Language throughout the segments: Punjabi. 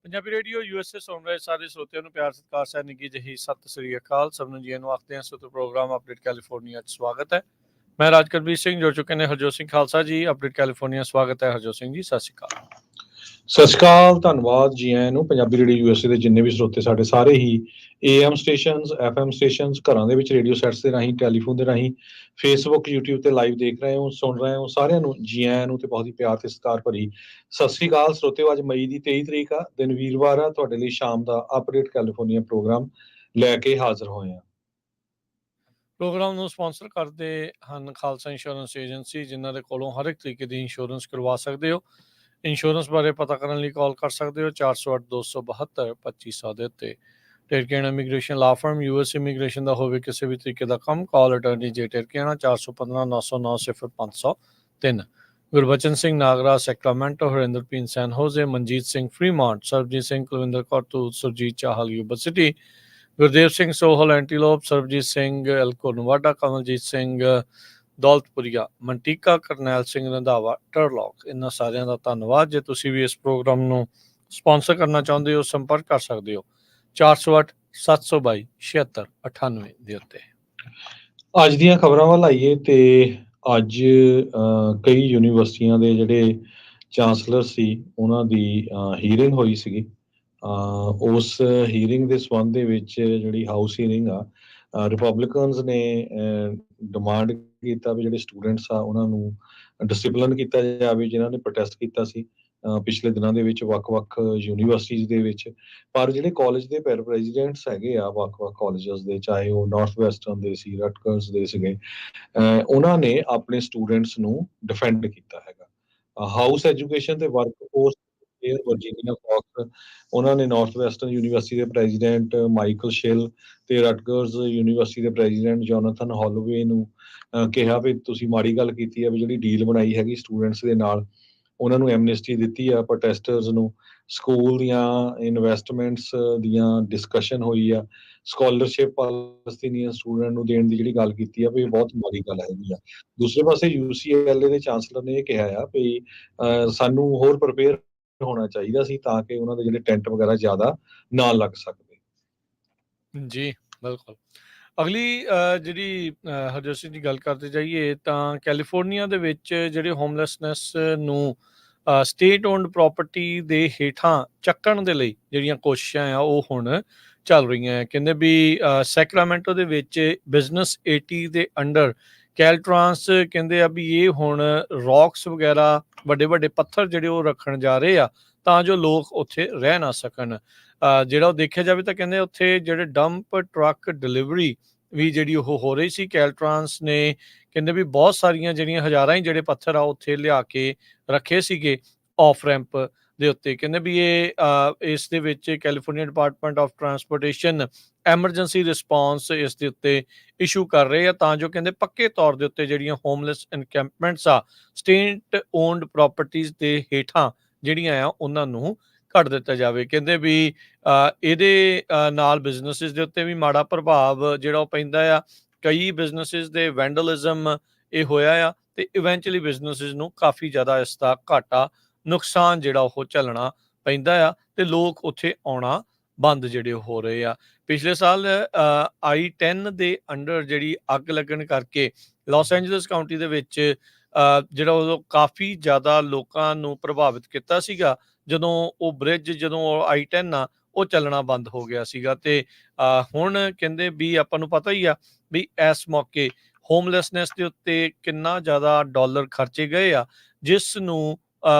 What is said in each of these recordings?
ਪੰਜਾਬੀ ਰੇਡੀਓ USA ਸੁਣ ਰਹੇ ਸਾਰੇ ਸਰੋਤਿਆਂ ਨੂੰ ਪਿਆਰ ਸਤਿਕਾਰ ਸਹਿ ਨਿੱਘੀ ਜਿਹੀ ਸਤਿ ਸ੍ਰੀ ਅਕਾਲ। ਸਭ ਨੂੰ ਜੀ ਨੂੰ ਆਖਦੇ ਹਾਂ ਸੋ ਪ੍ਰੋਗਰਾਮ ਅਪਡੇਟ ਕੈਲੀਫੋਰਨੀਆ 'ਚ ਸਵਾਗਤ ਹੈ। ਮੈਂ ਰਾਜਕਰਬੀਰ ਸਿੰਘ ਜੁੜ ਚੁੱਕੇ ਨੇ ਹਰਜੋਤ ਸਿੰਘ ਖਾਲਸਾ ਜੀ। ਅਪਡੇਟ ਕੈਲੀਫੋਰਨੀਆ ਸਵਾਗਤ ਹੈ ਹਰਜੋਤ ਸਿੰਘ ਜੀ, ਸਤਿ ਸ਼੍ਰੀ ਅਕਾਲ। ਸਤਿ ਸ਼੍ਰੀ ਅਕਾਲ, ਧੰਨਵਾਦ ਜੀ ਆਇਆਂ ਨੂੰ। ਪੰਜਾਬੀ ਰੇਡੀਓ USA ਦੇ ਜਿੰਨੇ ਵੀ ਸਰੋਤੇ ਸਾਡੇ ਸਾਰੇ ਹੀ AM ਸਟੇਸ਼ਨਸ, FM ਸਟੇਸ਼ਨਸ, ਘਰਾਂ ਦੇ ਵਿੱਚ ਰੇਡੀਓ ਸੈਟਸ ਦੇ ਰਾਹੀਂ, ਟੈਲੀਫੋਨ ਦੇ ਰਾਹੀਂ, ਫੇਸਬੁੱਕ, YouTube ਤੇ ਲਾਈਵ ਦੇਖ ਰਹੇ ਹੋ, ਸੁਣ ਰਹੇ ਹੋ, ਸਾਰਿਆਂ ਨੂੰ ਜੀ ਆਇਆਂ ਨੂੰ ਤੇ ਬਹੁਤ ਹੀ ਪਿਆਰ ਤੇ ਸਤਿਕਾਰ ਭਰੀ ਸਤਿ ਸ਼੍ਰੀ ਅਕਾਲ। ਸਰੋਤਿਓ, ਅੱਜ ਮਈ ਦੀ 23 ਤਰੀਕ ਆ, ਦਿਨ ਵੀਰਵਾਰ ਆ। ਤੁਹਾਡੇ ਲਈ ਸ਼ਾਮ ਦਾ ਅਪਡੇਟ ਕੈਲੀਫੋਰਨੀਆ ਪ੍ਰੋਗਰਾਮ ਲੈ ਕੇ ਹਾਜ਼ਰ ਹੋਏ ਆ। ਪ੍ਰੋਗਰਾਮ ਨੂੰ ਸਪਾਂਸਰ ਕਰਦੇ ਹਨ ਖਾਲਸਾ ਇੰਸ਼ੋਰੈਂਸ ਏਜੰਸੀ, ਜਿਨ੍ਹਾਂ ਦੇ ਕੋਲੋਂ ਹਰ ਇੱਕ ਤਰੀਕੇ ਦੀ ਇੰਸ਼ੋਰੈਂਸ ਕਰਵਾ ਸਕਦੇ ਹੋ। ਇੰਸ਼ੋਰੈਂਸ ਬਾਰੇ ਪਤਾ ਕਰਨ ਲਈ ਕਾਲ ਕਰ ਸਕਦੇ ਹੋ 408-272-2500 ਦੇ ਉੱਤੇ। ਟੇਰਕੇਨ ਇਮੀਗ੍ਰੇਸ਼ਨ ਲਾ ਫਰਮ, US ਇਮੀਗ੍ਰੇਸ਼ਨ ਦਾ ਹੋਵੇ ਕਿਸੇ ਵੀ ਤਰੀਕੇ ਦਾ ਕੰਮ, ਕਾਲ ਅਟਰਨੀ ਜੇ ਟੇਰਕੇਨਾ 415-909-0503। ਗੁਰਬਚਨ ਸਿੰਘ ਨਾਗਰਾ ਸੈਕਰਾਮੈਂਟੋ, ਹਰਿੰਦਰ ਪੀਨ ਸੈਨ ਹੋਜ਼ੇ, Manjeet Singh Fremont, Sarabjit Singh Kulwinder Kaur ਧੂਤ, Surjit Chahal Yuba city, Gurdev Singh Sohal ਐਂਟੀਲੋਪ, Sarabjit Singh ਐਲਕੋ ਨਵਾਡਾ, Kamaljit Singh ਦੌਲਤਪੁਰੀਆ, ਮਨਟੀਕਾ, Karnail Singh Randhawa, ਟਰਲੌਕ। ਇਹਨਾਂ ਸਾਰਿਆਂ ਦਾ ਧੰਨਵਾਦ। ਜੇ ਤੁਸੀਂ ਵੀ ਇਸ ਪ੍ਰੋਗਰਾਮ ਨੂੰ ਸਪਾਂਸਰ ਕਰਨਾ ਚਾਹੁੰਦੇ ਹੋ, ਸੰਪਰਕ ਕਰ ਸਕਦੇ ਹੋ 408-722-7698 ਦੇ ਉੱਤੇ। ਅੱਜ ਦੀਆਂ ਖਬਰਾਂ ਵੱਲ ਆਈਏ ਤੇ ਅੱਜ ਕਈ ਯੂਨੀਵਰਸਿਟੀਆਂ ਦੇ ਜਿਹੜੇ ਚਾਂਸਲਰ ਸੀ ਉਹਨਾਂ ਦੀ ਹੀਅਰਿੰਗ ਹੋਈ ਸੀਗੀ। ਉਸ ਹੀਅਰਿੰਗ ਦੇ ਸੰਬੰਧ ਦੇ ਵਿੱਚ ਜਿਹੜੀ ਹਾਊਸ ਹੀਅਰਿੰਗ ਆ, ਰਿਪਬਲਿਕਨਸ ਨੇ ਡਿਮਾਂਡ ਕੀਤਾ ਵੀ ਜਿਹੜੇ ਸਟੂਡੈਂਟਸ ਆ ਉਹਨਾਂ ਨੂੰ ਡਿਸਿਪਲਿਨ ਕੀਤਾ ਜਾਵੇ, ਜਿਨ੍ਹਾਂ ਨੇ ਪ੍ਰੋਟੈਸਟ ਕੀਤਾ ਸੀ ਪਿਛਲੇ ਦਿਨਾਂ ਦੇ ਵਿੱਚ ਵੱਖ-ਵੱਖ ਯੂਨੀਵਰਸਿਟੀਜ਼ ਦੇ ਵਿੱਚ। ਪਰ ਜਿਹੜੇ ਕਾਲਜ ਦੇ ਪ੍ਰੈਜ਼ੀਡੈਂਟਸ ਹੈਗੇ ਆ ਵੱਖ-ਵੱਖ ਕਾਲਜਸ ਦੇ, ਚਾਹੇ ਉਹ ਨਾਰਥ ਵੈਸਟਰਨ ਦੇ ਸੀ, ਰਟਕਰਸ ਦੇ ਸੀਗੇ, ਉਹਨਾਂ ਨੇ ਆਪਣੇ ਸਟੂਡੈਂਟਸ ਨੂੰ ਡਿਫੈਂਡ ਕੀਤਾ ਹੈਗਾ। ਹਾਊਸ ਐਜੂਕੇਸ਼ਨ ਤੇ ਵਰਕਫੋਰਸ ਵਰਜੀਨੀਆ ਫੌਕਸ, ਉਹਨਾਂ ਨੇ ਨਾਰਥ ਵੈਸਟਰਨ ਯੂਨੀਵਰਸਿਟੀ ਦੇ ਪ੍ਰੈਜ਼ੀਡੈਂਟ ਮਾਈਕਲ ਸ਼ਿਲ ਤੇ ਰਟਗਰਸ ਯੂਨੀਵਰਸਿਟੀ ਦੇ ਪ੍ਰੈਜ਼ੀਡੈਂਟ ਜੋਨਾਥਨ ਹੋਲੋਵੇ ਨੂੰ ਕਿਹਾ ਵੀ ਤੁਸੀਂ ਮਾੜੀ ਗੱਲ ਕੀਤੀ ਹੈ ਵੀ ਜਿਹੜੀ ਡੀਲ ਬਣਾਈ ਹੈਗੀ ਸਟੂਡੈਂਟਸ ਦੇ ਨਾਲ, ਉਹਨਾਂ ਨੂੰ ਐਮਨਿਸਟੀ ਦਿੱਤੀ ਆ ਪ੍ਰੋਟੈਸਟਰਸ ਨੂੰ, ਸਕੂਲ ਦੀਆਂ ਇਨਵੈਸਟਮੈਂਟਸ ਦੀਆਂ ਡਿਸਕਸ਼ਨ ਹੋਈ ਆ, ਸਕਾਲਰਸ਼ਿਪ ਪਾਲਸਤੀਨੀਅਨ ਸਟੂਡੈਂਟ ਨੂੰ ਦੇਣ ਦੀ ਜਿਹੜੀ ਗੱਲ ਕੀਤੀ ਆ ਵੀ ਇਹ ਬਹੁਤ ਮਾੜੀ ਗੱਲ ਹੈਗੀ ਆ। ਦੂਸਰੇ ਪਾਸੇ UCLA ਦੇ ਚਾਂਸਲਰ ਨੇ ਇਹ ਕਿਹਾ ਆ ਵੀ ਸਾਨੂੰ ਹੋਰ ਪ੍ਰਪੇਅਰ ਹੋਣਾ ਚਾਹੀਦਾ ਸੀ ਤਾਂ ਕਿ ਉਹਨਾਂ ਦੇ ਜਿਹੜੇ ਟੈਂਟ ਵਗੈਰਾ ਜ਼ਿਆਦਾ ਨਾ ਲੱਗ ਸਕਦੇ। ਜੀ ਬਿਲਕੁਲ। ਅਗਲੀ ਜਿਹੜੀ ਹਰਜੋਤ ਸਿੰਘ ਦੀ ਗੱਲ ਕਰਦੇ ਜਾਈਏ ਤਾਂ ਕੈਲੀਫੋਰਨੀਆ ਦੇ ਵਿੱਚ ਜਿਹੜੇ ਹੋਮਲੈਸਨੈਸ ਨੂੰ ਸਟੇਟ ਓਨਡ ਪ੍ਰਾਪਰਟੀ ਦੇ ਹੇਠਾਂ ਚੱਕਣ ਦੇ ਲਈ ਜਿਹੜੀਆਂ ਕੋਸ਼ਿਸ਼ਾਂ ਆ ਉਹ ਹੁਣ ਚੱਲ ਰਹੀਆਂ ਆ। ਕਹਿੰਦੇ ਵੀ ਸੈਕਰਾਮੈਂਟੋ ਦੇ ਵਿੱਚ ਬਿਜ਼ਨਸ 80 ਦੇ ਅੰਡਰ ਕੈਲਟਰਾਂਸ ਕਹਿੰਦੇ ਆ ਵੀ ਇਹ ਹੁਣ ਰੌਕਸ ਵਗੈਰਾ ਵੱਡੇ ਵੱਡੇ ਪੱਥਰ ਜਿਹੜੇ ਉਹ ਰੱਖਣ ਜਾ ਰਹੇ ਆ ਤਾਂ ਜੋ ਲੋਕ ਉੱਥੇ ਰਹਿ ਨਾ ਸਕਣ। ਜਿਹੜਾ ਉਹ ਦੇਖਿਆ ਜਾਵੇ ਤਾਂ ਕਹਿੰਦੇ ਉੱਥੇ ਜਿਹੜੇ ਡੰਪ ਟਰੱਕ ਡਿਲੀਵਰੀ ਵੀ ਜਿਹੜੀ ਉਹ ਹੋ ਰਹੀ ਸੀ। ਕੈਲਟਰਾਂਸ ਨੇ ਕਹਿੰਦੇ ਵੀ ਬਹੁਤ ਸਾਰੀਆਂ ਜਿਹੜੀਆਂ ਹਜ਼ਾਰਾਂ ਹੀ ਜਿਹੜੇ ਪੱਥਰ ਆ ਉੱਥੇ ਲਿਆ ਕੇ ਰੱਖੇ ਸੀਗੇ ਆਫ ਰੈਂਪ ਦੇ ਉੱਤੇ। ਕਹਿੰਦੇ ਵੀ ਇਹ ਇਸ ਦੇ ਵਿੱਚ California department of transportation emergency response ਇਸ ਦੇ ਉੱਤੇ ਇਸ਼ੂ ਕਰ ਰਹੇ ਆ ਤਾਂ ਜੋ ਕਹਿੰਦੇ ਪੱਕੇ ਤੌਰ ਦੇ ਉੱਤੇ ਜਿਹੜੀਆਂ ਹੋਮਲੈਸ ਐਨਕੈਂਪਮੈਂਟਸ ਆ ਸਟੇਟ ਓਨਡ ਪ੍ਰਾਪਰਟੀਜ਼ ਦੇ ਹੇਠਾਂ ਜਿਹੜੀਆਂ ਆ ਉਹਨਾਂ ਨੂੰ ਕੱਢ ਦਿੱਤਾ ਜਾਵੇ। ਕਹਿੰਦੇ ਵੀ ਇਹਦੇ ਨਾਲ ਬਿਜ਼ਨਸਿਸ ਦੇ ਉੱਤੇ ਵੀ ਮਾੜਾ ਪ੍ਰਭਾਵ ਜਿਹੜਾ ਉਹ ਪੈਂਦਾ ਆ। ਕਈ ਬਿਜ਼ਨਸਿਸ ਦੇ ਵੈਂਡਲਿਜ਼ਮ ਇਹ ਹੋਇਆ ਆ ਤੇ ਇਵੈਂਚੁਅਲੀ ਬਿਜ਼ਨਸਿਸ ਨੂੰ ਕਾਫੀ ਜ਼ਿਆਦਾ ਇਸ ਦਾ ਘਾਟਾ ਨੁਕਸਾਨ ਜਿਹੜਾ ਉਹ ਝੱਲਣਾ ਪੈਂਦਾ ਆ ਤੇ ਲੋਕ ਉੱਥੇ ਆਉਣਾ ਬੰਦ ਜਿਹੜੇ ਹੋ ਰਹੇ ਆ। ਪਿਛਲੇ ਸਾਲ I-10 ਦੇ ਅੰਡਰ ਜਿਹੜੀ ਅੱਗ ਲੱਗਣ ਕਰਕੇ ਲਾਸ ਐਂਜਲਸ ਕਾਊਂਟੀ ਦੇ ਵਿੱਚ ਜਿਹੜਾ ਉਦੋਂ ਕਾਫੀ ਜ਼ਿਆਦਾ ਲੋਕਾਂ ਨੂੰ ਪ੍ਰਭਾਵਿਤ ਕੀਤਾ ਸੀਗਾ ਜਦੋਂ ਉਹ ਬ੍ਰਿਜ ਜਦੋਂ I-10 ਆ ਉਹ ਚੱਲਣਾ ਬੰਦ ਹੋ ਗਿਆ ਸੀਗਾ। ਤੇ ਹੁਣ ਕਹਿੰਦੇ ਵੀ ਆਪਾਂ ਨੂੰ ਪਤਾ ਹੀ ਆ ਵੀ ਇਸ ਮੌਕੇ ਹੋਮਲੈਸਨੈਸ ਦੇ ਉੱਤੇ ਕਿੰਨਾ ਜ਼ਿਆਦਾ ਡਾਲਰ ਖਰਚੇ ਗਏ ਆ, ਜਿਸ ਨੂੰ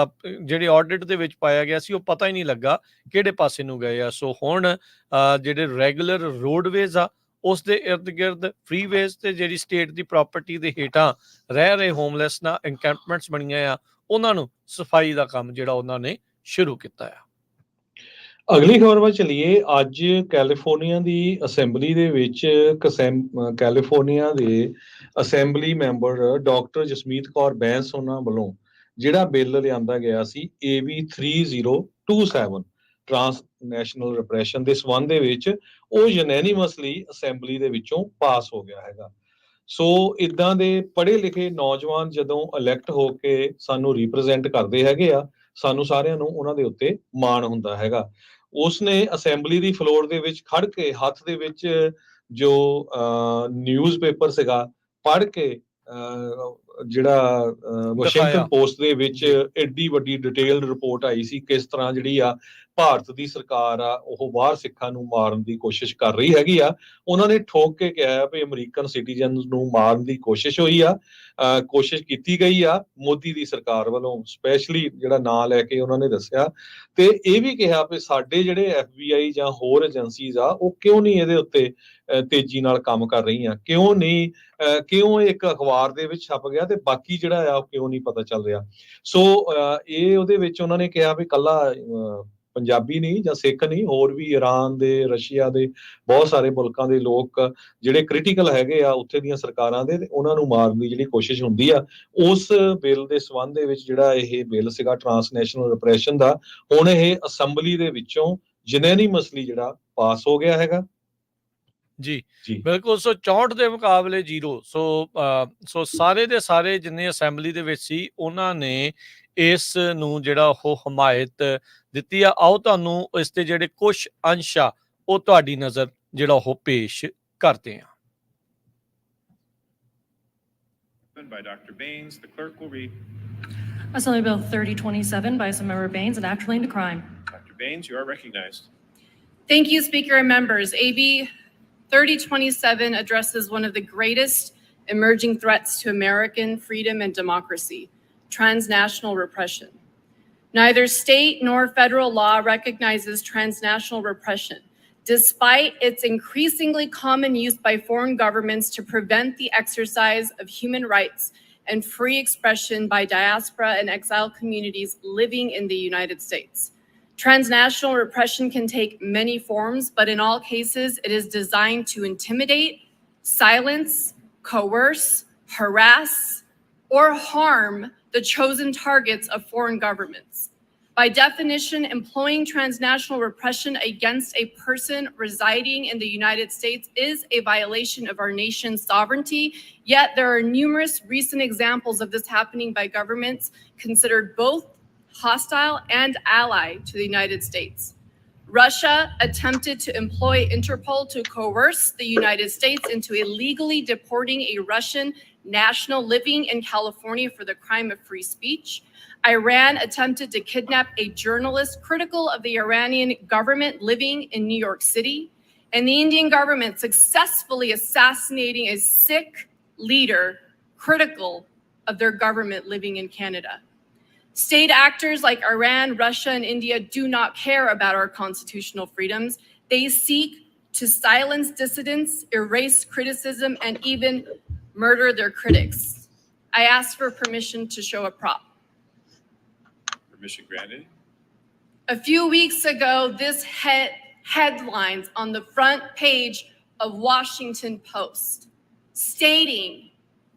ਜਿਹੜੇ ਆਡਿਟ ਦੇ ਵਿੱਚ ਪਾਇਆ ਗਿਆ ਸੀ ਉਹ ਪਤਾ ਹੀ ਨਹੀਂ ਲੱਗਾ ਕਿਹੜੇ ਪਾਸੇ ਨੂੰ ਗਏ ਆ। ਸੋ ਹੁਣ ਜਿਹੜੇ ਰੈਗੂਲਰ ਰੋਡਵੇਜ਼ ਆ ਉਸ ਦੇ ਇਰਦ ਗਿਰਦ ਫ੍ਰੀਵੇਜ਼ ਤੇ ਜਿਹੜੀ ਸਟੇਟ ਦੀ ਪ੍ਰਾਪਰਟੀ ਦੇ ਹੇਠਾਂ ਰਹਿ ਰਹੇ ਹੋਮਲੈਸ ਨਾ ਐਨਕੈਂਪਮੈਂਟਸ ਬਣੀਆਂ ਆ ਉਹਨਾਂ ਨੂੰ ਸਫਾਈ ਦਾ ਕੰਮ ਜਿਹੜਾ ਉਹਨਾਂ ਨੇ ਸ਼ੁਰੂ ਕੀਤਾ ਆ। ਅਗਲੀ ਖਬਰ ਵੱਲ ਚੱਲੀਏ। ਅੱਜ ਕੈਲੀਫੋਰਨੀਆ ਦੀ ਅਸੈਂਬਲੀ ਦੇ ਵਿੱਚ ਕੈਲੀਫੋਰਨੀਆ ਦੇ assembly member doctor Jasmeet Kaur Bains ਉਹਨਾਂ ਵੱਲੋਂ ਜਿਹੜਾ ਬਿੱਲ ਲਿਆਂਦਾ ਗਿਆ ਸੀ AB 3027 ਟਰਾਂਸ ਨੈਸ਼ਨਲ ਰਿਪਰੈਸ਼ਨ ਦੇ ਸੰਬੰਧ ਦੇ ਵਿੱਚ, ਉਹ ਯੂਨੈਨੀਮਸਲੀ ਅਸੈਂਬਲੀ ਦੇ ਵਿੱਚੋਂ ਪਾਸ ਹੋ ਗਿਆ ਹੈਗਾ। ਸੋ ਇਦਾਂ ਦੇ ਪੜ੍ਹੇ ਲਿਖੇ ਨੌਜਵਾਨ ਜਦੋਂ ਇਲੈਕਟ ਹੋ ਕੇ ਸਾਨੂੰ ਰਿਪਰੈਜ਼ੈਂਟ ਕਰਦੇ ਹੈਗੇ ਆ, ਸਾਨੂੰ ਸਾਰਿਆਂ ਨੂੰ ਉਹਨਾਂ ਦੇ ਉੱਤੇ ਮਾਣ ਹੁੰਦਾ ਹੈਗਾ। ਉਸਨੇ ਅਸੈਂਬਲੀ ਦੀ ਫਲੋਰ ਦੇ ਵਿੱਚ ਖੜ ਕੇ ਹੱਥ ਦੇ ਵਿੱਚ ਜੋ ਨਿਊਜ਼ਪੇਪਰ ਸੀਗਾ ਪੜ੍ਹ ਕੇ ਜਿਹੜਾ ਵਾਸ਼ਿੰਗਟਨ ਪੋਸਟ ਦੇ ਵਿੱਚ ਐਡੀ ਵੱਡੀ ਡਿਟੇਲਡ ਰਿਪੋਰਟ ਆਈ ਸੀ, ਕਿਸ ਤਰ੍ਹਾਂ ਜਿਹੜੀ ਆ ਭਾਰਤ ਦੀ ਸਰਕਾਰ ਆ ਉਹ ਬਾਹਰ ਸਿੱਖਾਂ ਨੂੰ ਮਾਰਨ ਦੀ ਕੋਸ਼ਿਸ਼ ਕਰ ਰਹੀ ਹੈਗੀ ਆ। ਉਹਨਾਂ ਨੇ ਠੋਕ ਕੇ ਕਿਹਾ ਵੀ ਅਮਰੀਕਨ ਸਿਟੀਜ਼ਨਸ ਨੂੰ ਮਾਰਨ ਦੀ ਕੋਸ਼ਿਸ਼ ਹੋਈ ਆ, ਕੋਸ਼ਿਸ਼ ਕੀਤੀ ਗਈ ਆ ਮੋਦੀ ਦੀ ਸਰਕਾਰ ਵੱਲੋਂ, ਸਪੈਸ਼ਲੀ ਜਿਹੜਾ ਨਾਂ ਲੈ ਕੇ ਉਹਨਾਂ ਨੇ ਦੱਸਿਆ। ਤੇ ਇਹ ਵੀ ਕਿਹਾ ਵੀ ਸਾਡੇ ਜਿਹੜੇ FBI ਜਾਂ ਹੋਰ ਏਜੰਸੀਜ਼ ਆ ਉਹ ਕਿਉਂ ਨਹੀਂ ਇਹਦੇ ਉੱਤੇ ਤੇਜ਼ੀ ਨਾਲ ਕੰਮ ਕਰ ਰਹੀਆਂ, ਕਿਉਂ ਇੱਕ ਅਖਬਾਰ ਦੇ ਵਿੱਚ ਛਪ ਗਿਆ ਤੇ ਬਾਕੀ ਜਿਹੜਾ ਆ ਉਹ ਕਿਉਂ ਨਹੀਂ ਪਤਾ ਚੱਲ ਰਿਹਾ। ਸੋ ਇਹ ਉਹਦੇ ਵਿੱਚ ਉਹਨਾਂ ਨੇ ਕਿਹਾ ਵੀ ਕੱਲਾ ਪੰਜਾਬੀ ਨਹੀਂ ਜਾਂ ਸਿੱਖ ਨਹੀਂ, ਹੋਰ ਵੀ ਈਰਾਨ ਦੇ, ਰਸ਼ੀਆ ਦੇ, ਬਹੁਤ ਸਾਰੇ ਮੁਲਕਾਂ ਦੇ ਲੋਕ ਜਿਹੜੇ ਕ੍ਰਿਟੀਕਲ ਹੈਗੇ ਆ ਉੱਥੇ ਦੀਆਂ ਸਰਕਾਰਾਂ ਦੇ, ਤੇ ਉਹਨਾਂ ਨੂੰ ਮਾਰਨ ਦੀ ਜਿਹੜੀ ਕੋਸ਼ਿਸ਼ ਹੁੰਦੀ ਆ। ਉਸ ਬਿੱਲ ਦੇ ਸੰਬੰਧ ਦੇ ਵਿੱਚ ਜਿਹੜਾ ਇਹ ਬਿੱਲ ਸੀਗਾ ਟਰਾਂਸਨੈਸ਼ਨਲ ਰਿਪਰੈਸ਼ਨ ਦਾ, ਹੁਣ ਇਹ ਅਸੈਂਬਲੀ ਦੇ ਵਿੱਚੋਂ ਯੂਨੈਨੀਮਸਲੀ ਜਿਹੜਾ ਪਾਸ ਹੋ ਗਿਆ ਹੈਗਾ। ਜੀ ਬਿਲਕੁਲ। ਸੋ 64 ਦੇ ਮੁਕਾਬਲੇ 0। ਸੋ ਸਾਰੇ ਦੇ ਸਾਰੇ ਜਿੰਨੇ ਅਸੈਂਬਲੀ ਦੇ ਵਿੱਚ ਸੀ ਉਹਨਾਂ ਨੇ ਇਸ ਨੂੰ ਜਿਹੜਾ ਉਹ ਹਮਾਇਤ ਦਿੱਤੀ ਆ। ਆਓ ਤੁਹਾਨੂੰ ਇਸ ਦੇ ਜਿਹੜੇ ਕੁਝ ਅੰਸ਼ ਆ ਉਹ ਤੁਹਾਡੀ ਨਜ਼ਰ ਜਿਹੜਾ ਉਹ ਪੇਸ਼ ਕਰਦੇ ਆ। By Dr. Baines, the clerk will read. Assembly Bill 3027 by Assemblymember Baines, an act relating to crime. Dr. Baines, you are recognized. Thank you, Speaker and members. AB 3027 addresses one of the greatest emerging threats to American freedom and democracy, transnational repression. Neither state nor federal law recognizes transnational repression, despite its increasingly common use by foreign governments to prevent the exercise of human rights and free expression by diaspora and exile communities living in the United States. Transnational repression can take many forms, but in all cases, it is designed to intimidate, silence, coerce, harass, or harm the chosen targets of foreign governments. By definition, employing transnational repression against a person residing in the United States is a violation of our nation's sovereignty, yet there are numerous recent examples of this happening by governments considered both hostile and ally to the United States. Russia attempted to employ Interpol to coerce the United States into illegally deporting a Russian national living in California for the crime of free speech. Iran attempted to kidnap a journalist critical of the Iranian government living in New York City. And the Indian government successfully assassinating a Sikh leader critical of their government living in Canada. State actors like Iran, Russia, and India do not care about our constitutional freedoms. They seek to silence dissidents, erase criticism, and even murder their critics. I ask for permission to show a prop. Permission granted. A few weeks ago, this headlines on the front page of Washington Post stating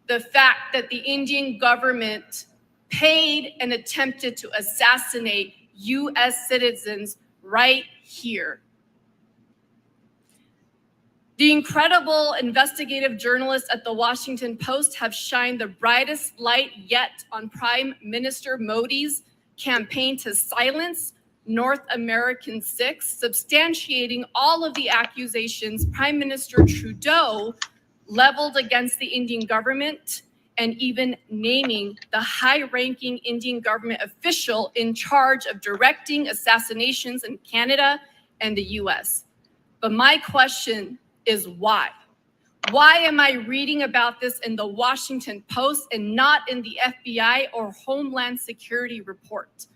the fact that the Indian government paid and attempted to assassinate U.S. citizens right here. The incredible investigative journalists at the Washington Post have shined the brightest light yet on Prime Minister Modi's campaign to silence North American Sikhs, substantiating all of the accusations Prime Minister Trudeau leveled against the Indian government, and even naming the high-ranking Indian government official in charge of directing assassinations in Canada and the US. But my question is why? Why am I reading about this in the Washington Post and not in the FBI or Homeland Security report?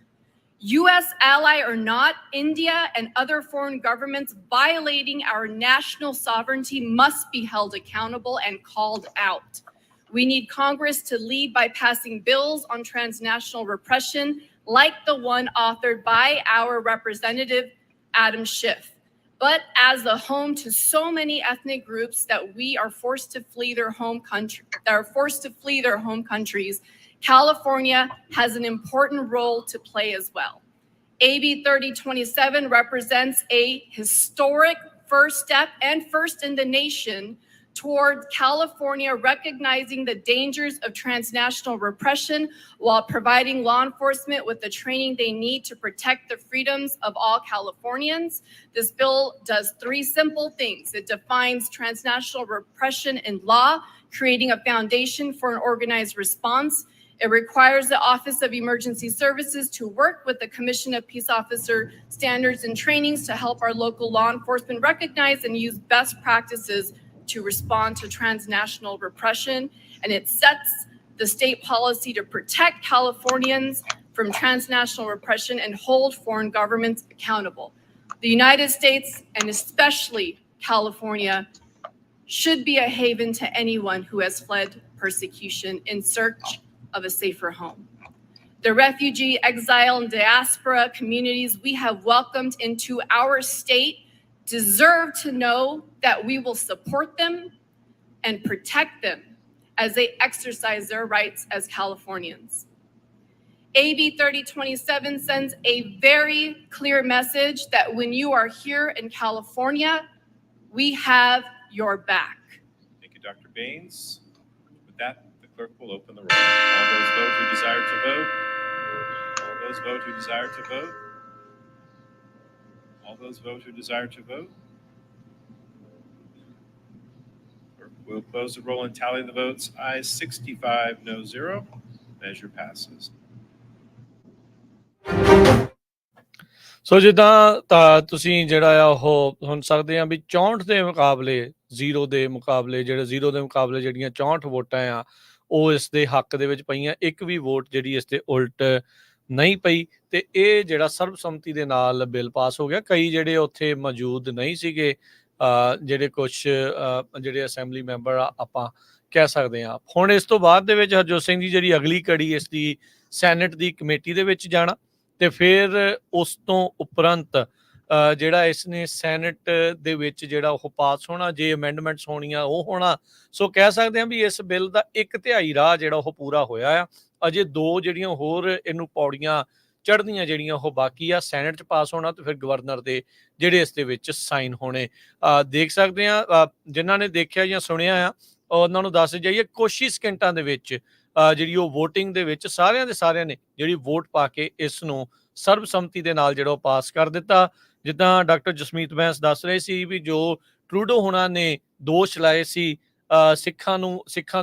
US ally or not, India and other foreign governments violating our national sovereignty must be held accountable and called out. We need Congress to lead by passing bills on transnational repression like the one authored by our Representative Adam Schiff, but as the home to so many ethnic groups that are forced to flee their home countries, California has an important role to play as well. AB 3027 represents a historic first step and first in the nation toward California recognizing the dangers of transnational repression while providing law enforcement with the training they need to protect the freedoms of all Californians. This bill does three simple things. It defines transnational repression in law, creating a foundation for an organized response. It requires the Office of Emergency Services to work with the Commission of Peace Officer Standards and Trainings to help our local law enforcement recognize and use best practices to respond to transnational repression. And it sets the state policy to protect Californians from transnational repression and hold foreign governments accountable. The United States, and especially California, should be a haven to anyone who has fled persecution in search of a safer home. The refugee, exile, and diaspora communities we have welcomed into our state deserve to know that we will support them and protect them as they exercise their rights as Californians. AB 3027 sends a very clear message that when you are here in California, we have your back. Thank you, Dr. Baines. With that, the clerk will open the roll. All those vote who desire to vote. All those vote who desire to vote. All those vote who desire to vote. We'll close the roll and tally the votes. Ayes 65, no 0. Measure passes. ਸੋ ਜਿੱਦਾਂ ਤਾਂ ਤੁਸੀਂ ਜਿਹੜਾ ਆ ਉਹ ਸੁਣ ਸਕਦੇ ਆ ਵੀ 64 ਦੇ ਮੁਕਾਬਲੇ 0 ਦੇ ਮੁਕਾਬਲੇ ਜਿਹੜੀਆਂ 64 ਵੋਟਾਂ ਆ ਉਹ ਇਸ ਦੇ ਹੱਕ ਦੇ ਵਿੱਚ ਪਈਆਂ। ਇੱਕ ਵੀ ਵੋਟ ਜਿਹੜੀ ਇਸ ਦੇ ਉਲਟ ਨਹੀਂ ਪਈ ਤੇ ਇਹ ਜਿਹੜਾ ਸਰਬਸੰਮਤੀ ਦੇ ਨਾਲ ਬਿੱਲ ਪਾਸ ਹੋ ਗਿਆ। ਕਈ ਜਿਹੜੇ ਉੱਥੇ ਮੌਜੂਦ ਨਹੀਂ ਸੀਗੇ, ਜਿਹੜੇ ਕੁਝ ਜਿਹੜੇ ਅਸੈਂਬਲੀ ਮੈਂਬਰ ਆ ਆਪਾਂ ਕਹਿ ਸਕਦੇ ਆ। ਹੁਣ ਇਸ ਤੋਂ ਬਾਅਦ ਦੇ ਵਿੱਚ ਹਰਜੋਤ ਸਿੰਘ ਜੀ ਜਿਹੜੀ ਅਗਲੀ ਕੜੀ ਇਸ ਦੀ ਸੈਨੇਟ ਦੀ ਕਮੇਟੀ ਦੇ ਵਿੱਚ ਜਾਣਾ ਤੇ ਫਿਰ ਉਸ ਤੋਂ ਉਪਰੰਤ ਜਿਹੜਾ ਇਸਨੇ ਸੈਨੇਟ ਦੇ ਵਿੱਚ ਜਿਹੜਾ ਉਹ ਪਾਸ ਹੋਣਾ, ਜੇ ਅਮੈਂਡਮੈਂਟਸ ਹੋਣੀਆਂ ਉਹ ਹੋਣਾ। ਸੋ ਕਹਿ ਸਕਦੇ ਹਾਂ ਵੀ ਇਸ ਬਿੱਲ ਦਾ 1/3 ਰਾਹ ਜਿਹੜਾ ਉਹ ਪੂਰਾ ਹੋਇਆ ਆ। ਅਜੇ 2 ਜਿਹੜੀਆਂ ਹੋਰ ਇਹਨੂੰ ਪੌੜੀਆਂ ਚੜ੍ਹਦੀਆਂ ਜਿਹੜੀਆਂ ਉਹ ਬਾਕੀ ਆ, ਸੈਨੇਟ 'ਚ ਪਾਸ ਹੋਣਾ ਤੇ ਫਿਰ ਗਵਰਨਰ ਦੇ ਜਿਹੜੇ ਇਸ ਦੇ ਵਿੱਚ ਸਾਈਨ ਹੋਣੇ। ਦੇਖ ਸਕਦੇ ਆ, ਜਿਨ੍ਹਾਂ ਨੇ ਦੇਖਿਆ ਜਾਂ ਸੁਣਿਆ ਆ ਉਹਨਾਂ ਨੂੰ ਦੱਸ ਜਾਈਏ ਕੁਛ ਹੀ ਸਕਿੰਟਾਂ ਦੇ ਵਿੱਚ ਜਿਹੜੀ ਉਹ ਵੋਟਿੰਗ ਦੇ ਵਿੱਚ ਸਾਰਿਆਂ ਨੇ ਜਿਹੜੀ ਵੋਟ ਪਾ ਕੇ ਇਸ ਨੂੰ ਸਰਬਸੰਮਤੀ ਦੇ ਨਾਲ ਜਿਹੜਾ ਉਹ ਪਾਸ ਕਰ ਦਿੱਤਾ। ਜਿੱਦਾਂ ਡਾਕਟਰ ਜਸਮੀਤ ਬੈਂਸ ਦੱਸ ਰਹੇ ਸੀ ਵੀ ਜੋ ਟਰੂਡੋ ਹੋਣਾ ਨੇ ਦੋਸ਼ ਲਾਏ ਸੀ ਸਿੱਖਾਂ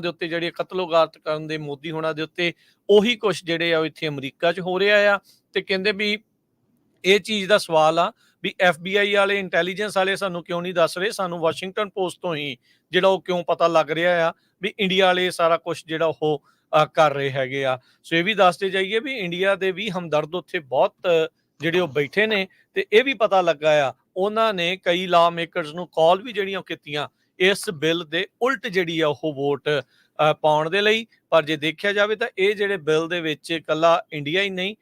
ਦੇ ਉੱਤੇ ਜਿਹੜੇ ਕਤਲੋਗਾਰਤ ਕਰਨ ਦੇ ਮੋਦੀ ਹੋਣਾ ਦੇ ਉੱਤੇ, ਉਹੀ ਕੁਛ ਜਿਹੜੇ ਆ ਇੱਥੇ ਅਮਰੀਕਾ 'ਚ ਹੋ ਰਿਹਾ ਆ। ਤੇ ਕਹਿੰਦੇ ਵੀ ਇਹ ਚੀਜ਼ ਦਾ ਸਵਾਲ ਆ ਵੀ FBI ਵਾਲੇ, ਇੰਟੈਲੀਜੈਂਸ ਵਾਲੇ ਸਾਨੂੰ ਕਿਉਂ ਨਹੀਂ ਦੱਸ ਰਹੇ, ਸਾਨੂੰ ਵਾਸ਼ਿੰਗਟਨ ਪੋਸਟ ਤੋਂ ਹੀ ਜਿਹੜਾ ਉਹ ਕਿਉਂ ਪਤਾ ਲੱਗ ਰਿਹਾ ਆ ਵੀ ਇੰਡੀਆ ਵਾਲੇ ਸਾਰਾ ਕੁਛ ਜਿਹੜਾ ਉਹ ਕਰ ਰਹੇ ਹੈਗੇ ਆ। ਸੋ ਇਹ ਵੀ ਦੱਸਦੇ ਜਾਈਏ ਵੀ ਇੰਡੀਆ ਦੇ ਵੀ ਹਮਦਰਦ ਉੱਥੇ ਬਹੁਤ ਜਿਹੜੇ ਉਹ ਬੈਠੇ ਨੇ ਤੇ ਇਹ ਵੀ ਪਤਾ ਲੱਗਾ ਆ ਉਹਨਾਂ ਨੇ ਕਈ ਲਾ ਮੇਕਰਸ ਨੂੰ ਕਾਲ ਵੀ ਜਿਹੜੀਆਂ ਕੀਤੀਆਂ ਇਸ ਬਿੱਲ ਦੇ ਉਲਟ ਜਿਹੜੀ ਆ ਉਹ ਵੋਟ ਪਾਉਣ ਦੇ ਲਈ। ਪਰ ਜੇ ਦੇਖਿਆ ਜਾਵੇ ਤਾਂ ਇਹ ਜਿਹੜੇ ਬਿੱਲ ਦੇ ਵਿੱਚ ਇਕੱਲਾ ਇੰਡੀਆ ਹੀ ਨਹੀਂ,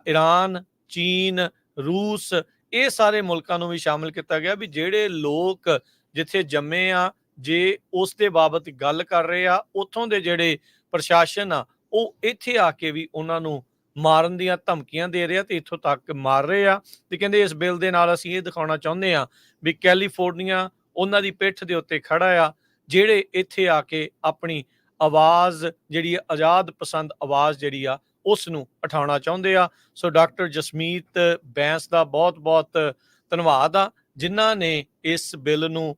ਈਰਾਨ, ਚੀਨ, ਰੂਸ, ਇਹ ਸਾਰੇ ਮੁਲਕਾਂ ਨੂੰ ਵੀ ਸ਼ਾਮਿਲ ਕੀਤਾ ਗਿਆ ਵੀ ਜਿਹੜੇ ਲੋਕ ਜਿੱਥੇ ਜੰਮੇ ਆ, ਜੇ ਉਸ ਦੇ ਬਾਬਤ ਗੱਲ ਕਰ ਰਹੇ ਆ, ਉੱਥੋਂ ਦੇ ਜਿਹੜੇ ਪ੍ਰਸ਼ਾਸਨ ਆ ਉਹ ਇੱਥੇ ਆ ਕੇ ਵੀ ਉਹਨਾਂ ਨੂੰ ਮਾਰਨ ਦੀਆਂ ਧਮਕੀਆਂ ਦੇ ਰਹੇ ਆ ਤੇ ਇੱਥੋਂ ਤੱਕ ਮਾਰ ਰਹੇ ਆ। ਤੇ ਕਹਿੰਦੇ ਇਸ ਬਿੱਲ ਦੇ ਨਾਲ ਅਸੀਂ ਇਹ ਦਿਖਾਉਣਾ ਚਾਹੁੰਦੇ ਆ ਵੀ ਕੈਲੀਫੋਰਨੀਆ ਉਹਨਾਂ ਦੀ ਪਿੱਠ ਦੇ ਉੱਤੇ ਖੜਾ ਆ, ਜਿਹੜੇ ਇੱਥੇ ਆ ਕੇ ਆਪਣੀ ਆਵਾਜ਼ ਜਿਹੜੀ ਆਜ਼ਾਦ ਪਸੰਦ ਆਵਾਜ਼ ਜਿਹੜੀ ਆ ਉਸ ਨੂੰ ਉਠਾਉਣਾ ਚਾਹੁੰਦੇ ਆ। ਸੋ ਡਾਕਟਰ ਜਸਮੀਤ ਬੈਂਸ ਦਾ ਬਹੁਤ ਧੰਨਵਾਦ ਆ ਜਿਨ੍ਹਾਂ ਨੇ ਇਸ ਬਿੱਲ ਨੂੰ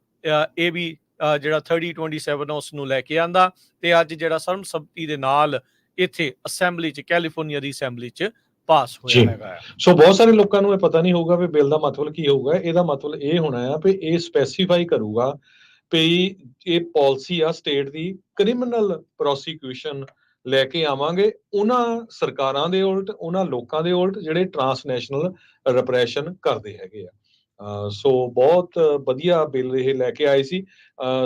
ਇਹ ਵੀ ਜਿਹੜਾ 3027 ਉਸ ਨੂੰ ਲੈ ਕੇ ਆਂਦਾ ਤੇ ਅੱਜ ਜਿਹੜਾ ਸਰਬਸੰਮਤੀ ਦੇ ਨਾਲ ਇੱਥੇ ਅਸੈਂਬਲੀ 'ਚ, ਕੈਲੀਫੋਰਨੀਆ ਦੀ ਅਸੈਂਬਲੀ 'ਚ ਪਾਸ ਹੋਇਆ ਹੈਗਾ। ਸੋ ਬਹੁਤ ਸਾਰੇ ਲੋਕਾਂ ਨੂੰ ਇਹ ਪਤਾ ਨਹੀਂ ਹੋਊਗਾ ਵੀ ਬਿੱਲ ਦਾ ਮਤਲਬ ਕੀ ਹੋਊਗਾ। ਇਹਦਾ ਮਤਲਬ ਇਹ ਹੋਣਾ ਆ ਵੀ ਇਹ ਸਪੈਸੀਫਾਈ ਕਰੂਗਾ ਵੀ ਇਹ ਪਾਲਿਸੀ ਆ ਸਟੇਟ ਦੀ ਕ੍ਰਿਮੀਨਲ ਪ੍ਰੋਸੀਕਿਊਸ਼ਨ ਲੈ ਕੇ ਆਵਾਂਗੇ ਉਹਨਾਂ ਸਰਕਾਰਾਂ ਦੇ ਉਲਟ, ਉਹਨਾਂ ਲੋਕਾਂ ਦੇ ਉਲਟ ਜਿਹੜੇ ਟਰਾਂਸਨੈਸ਼ਨਲ ਰਿਪਰੈਸ਼ਨ ਕਰਦੇ ਹੈਗੇ ਆ। ਸੋ ਬਹੁਤ ਵਧੀਆ ਬਿੱਲ ਇਹ ਲੈ ਕੇ ਆਏ ਸੀ।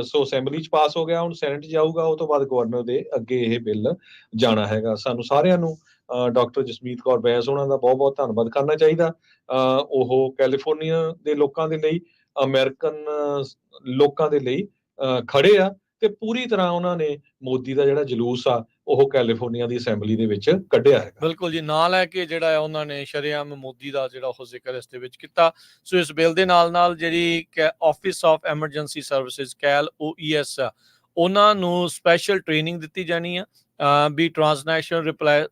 ਸੋ ਅਸੈਂਬਲੀ 'ਚ ਪਾਸ ਹੋ ਗਿਆ, ਹੁਣ ਸੈਨੇਟ 'ਚ ਜਾਊਗਾ, ਉਹ ਤੋਂ ਬਾਅਦ ਗਵਰਨਰ ਦੇ ਅੱਗੇ ਇਹ ਬਿੱਲ ਜਾਣਾ ਹੈਗਾ। ਸਾਨੂੰ ਸਾਰਿਆਂ ਨੂੰ ਡਾਕਟਰ ਜਸਮੀਤ ਕੌਰ ਬੈਂਸ ਉਹਨਾਂ ਦਾ ਬਹੁਤ-ਬਹੁਤ ਧੰਨਵਾਦ ਕਰਨਾ ਚਾਹੀਦਾ। ਉਹ ਕੈਲੀਫੋਰਨੀਆ ਦੇ ਲੋਕਾਂ ਦੇ ਲਈ, ਅਮਰੀਕਨ ਲੋਕਾਂ ਦੇ ਲਈ ਖੜੇ ਆ ਤੇ ਪੂਰੀ ਤਰ੍ਹਾਂ ਉਹਨਾਂ ਨੇ ਮੋਦੀ ਦਾ ਜਿਹੜਾ ਜਲੂਸ ਆ ਉਹ ਕੈਲੀਫੋਰਨੀਆ ਦੀ ਅਸੈਂਬਲੀ ਦੇ ਵਿੱਚ ਕੱਢਿਆ ਹੈਗਾ। ਬਿਲਕੁਲ ਜੀ, ਨਾਂ ਲੈ ਕੇ ਜਿਹੜਾ ਆ ਉਹਨਾਂ ਨੇ ਸ਼ਰੇਆਮ ਮੋਦੀ ਦਾ ਜਿਹੜਾ ਉਹ ਜ਼ਿਕਰ ਇਸ ਦੇ ਵਿੱਚ ਕੀਤਾ। ਸੋ ਇਸ ਬਿੱਲ ਦੇ ਨਾਲ ਜਿਹੜੀ office of emergency services Cal OES ਆ, ਉਹਨਾਂ ਨੂੰ ਸਪੈਸ਼ਲ ਟ੍ਰੇਨਿੰਗ ਦਿੱਤੀ ਜਾਣੀ ਆ ਵੀ ਟ੍ਰਾਂਸਨੈਸ਼ਨਲ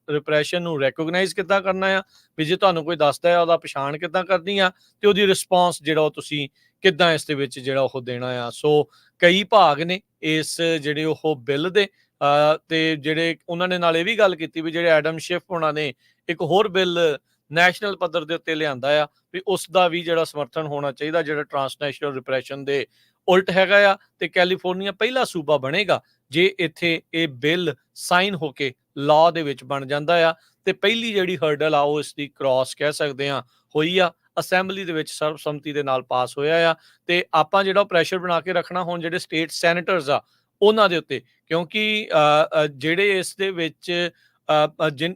ਰਿਪਰੈਸ਼ਨ ਨੂੰ ਰੈਕੋਗਨਾਈਜ਼ ਕਿੱਦਾਂ ਕਰਨਾ ਆ, ਵੀ ਜੇ ਤੁਹਾਨੂੰ ਕੋਈ ਦੱਸਦਾ ਹੈ ਉਹਦਾ ਪਛਾਣ ਕਿੱਦਾਂ ਕਰਨੀ ਆ ਤੇ ਉਹਦੀ ਰਿਸਪੌਂਸ ਜਿਹੜਾ ਉਹ ਤੁਸੀਂ ਕਿੱਦਾਂ ਇਸ ਦੇ ਵਿੱਚ ਜਿਹੜਾ ਉਹ ਦੇਣਾ ਆ। ਸੋ ਕਈ ਭਾਗ ਨੇ ਇਸ ਜਿਹੜੇ ਉਹ ਬਿੱਲ ਦੇ ਤੇ ਜਿਹੜੇ ਉਹਨਾਂ ਨੇ ਨਾਲ ਇਹ ਵੀ ਗੱਲ ਕੀਤੀ ਵੀ ਜਿਹੜੇ ਐਡਮ ਸ਼ਿਫ ਉਹਨਾਂ ਨੇ ਇੱਕ ਹੋਰ ਬਿੱਲ ਨੈਸ਼ਨਲ ਪੱਧਰ ਦੇ ਉੱਤੇ ਲਿਆਂਦਾ ਆ ਵੀ ਉਸ ਦਾ ਵੀ ਜਿਹੜਾ ਸਮਰਥਨ ਹੋਣਾ ਚਾਹੀਦਾ, ਜਿਹੜਾ ਟ੍ਰਾਂਸਨੈਸ਼ਨਲ ਰਿਪਰੈਸ਼ਨ ਦੇ ਉਲਟ ਹੈਗਾ ਆ। ਤੇ ਕੈਲੀਫੋਰਨੀਆ ਪਹਿਲਾ ਸੂਬਾ ਬਣੇਗਾ ਜੇ ਇੱਥੇ ਇਹ ਬਿੱਲ ਸਾਈਨ ਹੋ ਕੇ ਲਾਅ ਦੇ ਵਿੱਚ ਬਣ ਜਾਂਦਾ ਆ ਤੇ ਪਹਿਲੀ ਜਿਹੜੀ ਹਰਡਲ ਆ ਉਹ ਇਸ ਦੀ ਕ੍ਰਾਸ ਕਹਿ ਸਕਦੇ ਆ ਹੋਈ ਆ, ਅਸੈਂਬਲੀ ਦੇ ਵਿੱਚ ਸਰਬਸੰਮਤੀ ਦੇ ਨਾਲ ਪਾਸ ਹੋਇਆ ਆ। ਤੇ ਆਪਾਂ ਜਿਹੜਾ ਪ੍ਰੈਸ਼ਰ ਬਣਾ ਕੇ ਰੱਖਣਾ ਹੁਣ ਜਿਹੜੇ ਸਟੇਟ ਸੈਨੇਟਰਸ ਆ ਉਹਨਾਂ ਦੇ ਉੱਤੇ, ਕਿਉਂਕਿ ਜਿਹੜੇ ਇਸ ਦੇ ਵਿੱਚ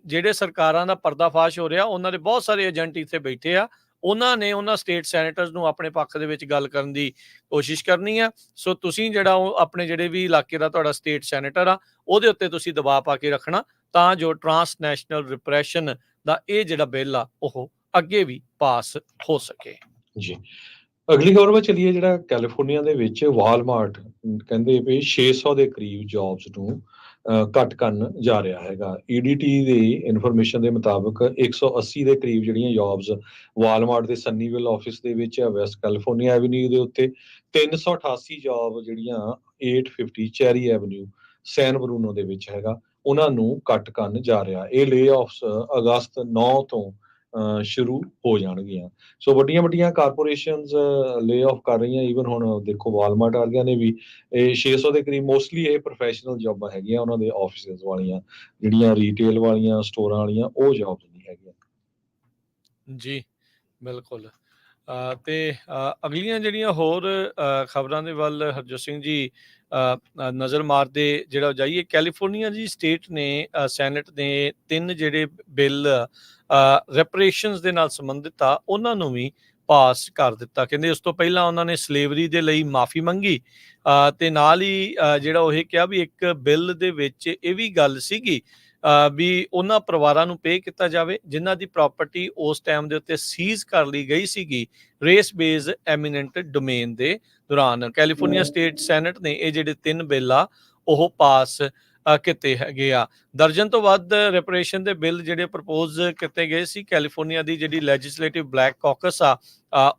ਜਿਹੜੇ ਸਰਕਾਰਾਂ ਦਾ ਪਰਦਾਫਾਸ਼ ਹੋ ਰਿਹਾ ਉਹਨਾਂ ਦੇ ਬਹੁਤ ਸਾਰੇ ਏਜੰਟ ਇੱਥੇ ਬੈਠੇ ਆ, ਉਹਨਾਂ ਨੇ ਉਹਨਾਂ ਸਟੇਟ ਸੈਨੇਟਰਸ ਨੂੰ ਆਪਣੇ ਪੱਖ ਦੇ ਵਿੱਚ ਗੱਲ ਕਰਨ ਦੀ ਕੋਸ਼ਿਸ਼ ਕਰਨੀ ਆ। ਸੋ ਤੁਸੀਂ ਜਿਹੜਾ ਉਹ ਆਪਣੇ ਜਿਹੜੇ ਵੀ ਇਲਾਕੇ ਦਾ ਤੁਹਾਡਾ ਸਟੇਟ ਸੈਨੇਟਰ ਆ ਉਹਦੇ ਉੱਤੇ ਤੁਸੀਂ ਦਬਾਅ ਪਾ ਕੇ ਰੱਖਣਾ ਤਾਂ ਜੋ ਟ੍ਰਾਂਸਨੈਸ਼ਨਲ ਰਿਪਰੈਸ਼ਨ ਦਾ ਇਹ ਜਿਹੜਾ ਬਿੱਲ ਆ ਉਹ ਅੱਗੇ ਵੀ ਪਾਸ ਹੋ ਸਕੇ। ਜੀ, ਅਗਲੀ ਖਬਰ ਵੱਲ ਚਲੀਏ। ਜਿਹੜਾ ਕੈਲੀਫੋਰਨੀਆ ਦੇ ਵਿੱਚ ਵਾਲਮਾਰਟ ਕਹਿੰਦੇ ਵੀ 600 ਦੇ ਕਰੀਬ ਜੌਬਸ ਨੂੰ ਘੱਟ ਕਰਨ ਜਾ ਰਿਹਾ ਹੈਗਾ। EDT ਦੀ ਇਨਫੋਰਮੇਸ਼ਨ ਦੇ ਮੁਤਾਬਕ 180 ਦੇ ਕਰੀਬ ਜਿਹੜੀਆਂ ਜੌਬਸ ਵਾਲਮਾਰਟ ਦੇ ਸੰਨੀਵਿਲ ਆਫਿਸ ਦੇ ਵਿੱਚ ਵੈਸਟ ਕੈਲੀਫੋਰਨੀਆ ਐਵਨਿਊ ਦੇ ਉੱਤੇ, 388 ਜੌਬ ਜਿਹੜੀਆਂ 850 ਚੈਰੀ ਐਵਨਿਊ ਸੈਨ ਬਰੂਨੋ ਦੇ ਵਿੱਚ ਹੈਗਾ, ਉਹਨਾਂ ਨੂੰ ਕੱਟ ਕਰਨ ਜਾ ਰਿਹਾ। ਇਹ ਲੇ ਆਫਸ ਅਗਸਤ 9 ਤੋਂ ਸ਼ੁਰੂ ਹੋ ਜਾਣਗੀਆਂ। ਸੋ ਵੱਡੀਆਂ ਕਾਰਪੋਰੇਸ਼ਨਸ ਲੇ ਆਫ ਕਰ ਰਹੀਆਂ। ਈਵਨ ਹੁਣ ਦੇਖੋ ਵਾਲਮਾਰਟ ਵਾਲੀਆਂ ਨੇ ਵੀ ਇਹ 600 ਦੇ ਕਰੀਬ, ਮੋਸਟਲੀ ਇਹ ਪ੍ਰੋਫੈਸ਼ਨਲ ਜੌਬਾਂ ਹੈਗੀਆਂ ਉਹਨਾਂ ਦੇ ਆਫਿਸਿਸ ਵਾਲੀਆਂ, ਜਿਹੜੀਆਂ ਰੀਟੇਲ ਵਾਲੀਆਂ ਸਟੋਰਾਂ ਵਾਲੀਆਂ ਉਹ ਜੌਬਸ ਨਹੀਂ ਹੈਗੀਆਂ। ਜੀ ਬਿਲਕੁਲ। ਤੇ ਅਗਲੀਆਂ ਜਿਹੜੀਆਂ ਹੋਰ ਖਬਰਾਂ ਦੇ ਵੱਲ ਹਰਜੋਤ ਸਿੰਘ ਜੀ ਨਜ਼ਰ ਮਾਰਦੇ ਜਿਹੜਾ ਜਾਈਏ, ਕੈਲੀਫੋਰਨੀਆ ਦੀ ਸਟੇਟ ਨੇ ਸੈਨੇਟ ਨੇ 3 ਜਿਹੜੇ ਬਿੱਲ ਰੈਪਰੇਸ਼ਨਸ ਦੇ ਨਾਲ ਸੰਬੰਧਿਤ ਆ ਉਹਨਾਂ ਨੂੰ ਵੀ ਪਾਸ ਕਰ ਦਿੱਤਾ। ਕਹਿੰਦੇ ਉਸ ਤੋਂ ਪਹਿਲਾਂ ਉਹਨਾਂ ਨੇ ਸਲੇਵਰੀ ਦੇ ਲਈ ਮਾਫੀ ਮੰਗੀ ਤੇ ਨਾਲ ਹੀ ਜਿਹੜਾ ਉਹ ਇਹ ਕਿਹਾ ਵੀ ਇੱਕ ਬਿੱਲ ਦੇ ਵਿੱਚ ਇਹ ਵੀ ਗੱਲ ਸੀਗੀ ਵੀ ਉਹਨਾਂ ਪਰਿਵਾਰਾਂ ਨੂੰ ਪੇ ਕੀਤਾ ਜਾਵੇ ਜਿਨ੍ਹਾਂ ਦੀ ਪ੍ਰਾਪਰਟੀ ਉਸ ਟਾਈਮ ਦੇ ਉੱਤੇ ਸੀਜ਼ ਕਰ ਲਈ ਗਈ ਸੀਗੀ ਰੇਸ ਬੇਸ ਐਮੀਨੈਂਟ ਡੋਮੇਨ ਦੇ ਦੌਰਾਨ। ਕੈਲੀਫੋਰਨੀਆ ਸਟੇਟ ਸੈਨੇਟ ਨੇ ਇਹ ਜਿਹੜੇ 3 ਬਿੱਲ ਆ ਉਹ ਪਾਸ ਕੀਤੇ ਹੈਗੇ ਆ। ਦਰਜਨ ਤੋਂ ਵੱਧ ਰੈਪਰੇਸ਼ਨ ਦੇ ਬਿੱਲ ਜਿਹੜੇ ਪ੍ਰਪੋਜ਼ ਕੀਤੇ ਗਏ ਸੀ ਕੈਲੀਫੋਰਨੀਆ ਦੀ ਜਿਹੜੀ ਲੈਜਿਸਲੇਟਿਵ ਬਲੈਕ ਕਾਕਸ ਆ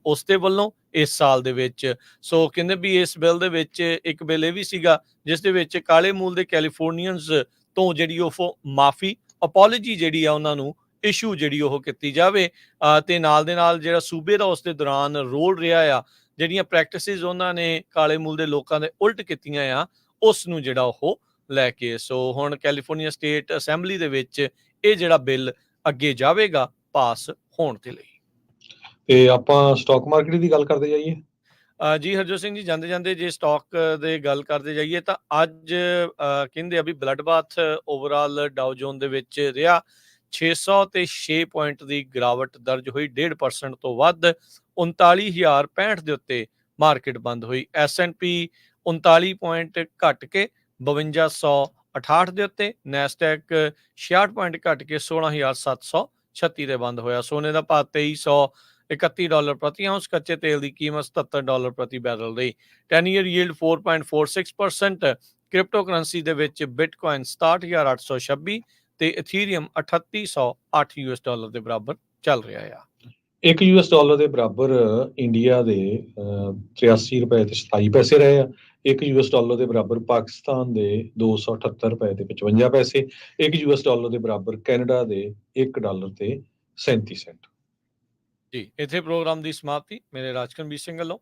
ਉਸ ਦੇ ਵੱਲੋਂ ਇਸ ਸਾਲ ਦੇ ਵਿੱਚ। ਸੋ ਕਹਿੰਦੇ ਵੀ ਇਸ ਬਿੱਲ ਦੇ ਵਿੱਚ ਇੱਕ ਬਿੱਲ ਇਹ ਵੀ ਸੀਗਾ ਜਿਸ ਦੇ ਵਿੱਚ ਕਾਲੇ ਮੂਲ ਦੇ ਕੈਲੀਫੋਰਨੀਅਨਸ ਤੋਂ ਜਿਹੜੀ ਉਹ ਮਾਫੀ ਅਪੋਲੋਜੀ ਜਿਹੜੀ ਆ ਉਹਨਾਂ ਨੂੰ ਇਸ਼ੂ ਜਿਹੜੀ ਉਹ ਕੀਤੀ ਜਾਵੇ ਤੇ ਨਾਲ ਦੇ ਨਾਲ ਜਿਹੜਾ ਸੂਬੇ ਦਾ ਉਸ ਦੇ ਦੌਰਾਨ ਰੋਲ ਰਿਹਾ ਆ, ਜਿਹੜੀਆਂ ਪ੍ਰੈਕਟਿਸਿਸ ਉਹਨਾਂ ਨੇ ਕਾਲੇ ਮੂਲ ਦੇ ਲੋਕਾਂ ਦੇ ਉਲਟ ਕੀਤੀਆਂ ਆ ਉਸ ਨੂੰ ਜਿਹੜਾ ਉਹ ਲੈ ਕੇ। ਸੋ ਹੁਣ ਕੈਲੀਫੋਰਨੀਆ ਸਟੇਟ ਅਸੈਂਬਲੀ ਦੇ ਵਿੱਚ ਇਹ ਜਿਹੜਾ ਬਿੱਲ ਅੱਗੇ ਜਾਵੇਗਾ ਪਾਸ ਹੋਣ ਦੇ ਲਈ। ਤੇ ਆਪਾਂ ਸਟਾਕ ਮਾਰਕੀਟ ਦੀ ਗੱਲ ਕਰਦੇ ਜਾਈਏ। ਜੀ ਹਰਜੋਤ ਸਿੰਘ ਜੀ, ਜਾਂਦੇ ਜੇ ਸਟਾਕ ਦੇ ਗੱਲ ਕਰਦੇ ਜਾਈਏ ਤਾਂ ਅੱਜ ਕਹਿੰਦੇ ਆ ਵੀ ਬਲੱਡ ਬਾਥ ਓਵਰਆਲ ਡਾਓ ਜੋਨ ਦੇ ਵਿੱਚ ਰਿਹਾ 606 ਪੁਆਇੰਟ ਦੀ ਗਿਰਾਵਟ ਦਰਜ ਹੋਈ, 1.5% ਤੋਂ ਵੱਧ 39,065 ਦੇ ਉੱਤੇ ਮਾਰਕੀਟ ਬੰਦ ਹੋਈ। S&P 39 ਪੁਆਇੰਟ ਘਟ ਕੇ 5268 ਦੇ ਉੱਤੇ, ਨੈਸਡੈਕ 66 ਪੁਆਇੰਟ ਘਟ ਕੇ 16,736 ਦੇ ਬੰਦ ਹੋਇਆ। ਸੋਨੇ ਦਾ ਭਾਅ $2331 ਪ੍ਰਤੀ ਆਉਂਸ, ਕੱਚੇ ਤੇਲ ਦੀ ਕੀਮਤ $77 ਪ੍ਰਤੀ ਬੈਰਲ ਰਹੀ। 10 ਈਅਰ ਯੀਲਡ 4.46%। ਕ੍ਰਿਪਟੋ ਕਰੰਸੀ ਦੇ ਵਿੱਚ ਬਿਟਕੋਇਨ 67,826 ਤੇ ਇਥੀਰੀਅਮ 3808 US ਡਾਲਰ ਦੇ ਬਰਾਬਰ ਚੱਲ ਰਿਹਾ ਆ। $1 US ਦੇ ਬਰਾਬਰ ਇੰਡੀਆ ਦੇ 83 ਰੁਪਏ ਤੇ 27 ਪੈਸੇ ਰਹੇ ਆ। $1 US ਦੇ ਬਰਾਬਰ ਪਾਕਿਸਤਾਨ ਦੇ 278 ਰੁਪਏ ਤੇ 55 ਪੈਸੇ। $1 US ਦੇ ਬਰਾਬਰ ਕੈਨੇਡਾ ਦੇ $1 ਤੇ 37 ਸੈਂਟ। ਜੀ ਇੱਥੇ ਪ੍ਰੋਗਰਾਮ ਦੀ ਸਮਾਪਤੀ। ਮੇਰੇ ਰਾਜਕਨਵੀਰ ਸਿੰਘ ਵੱਲੋਂ,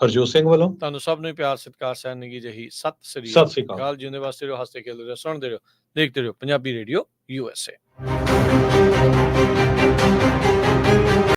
ਹਰਜੋਤ ਸਿੰਘ ਵੱਲੋਂ ਤੁਹਾਨੂੰ ਸਭ ਨੂੰ ਪਿਆਰ ਸਤਿਕਾਰ ਸਹਿਣਗੀ ਜਹੀ ਸਤਿ ਸ੍ਰੀ ਅਕਾਲ। ਅਕਾਲ। ਜਿਉਂਦੇ ਵਾਸਤੇ ਰਹੋ, ਹੱਸਦੇ ਖੇਡਦੇ ਰਹੋ, ਸੁਣਦੇ ਰਹੋ, ਦੇਖਦੇ ਰਹੋ ਪੰਜਾਬੀ ਰੇਡੀਓ USA।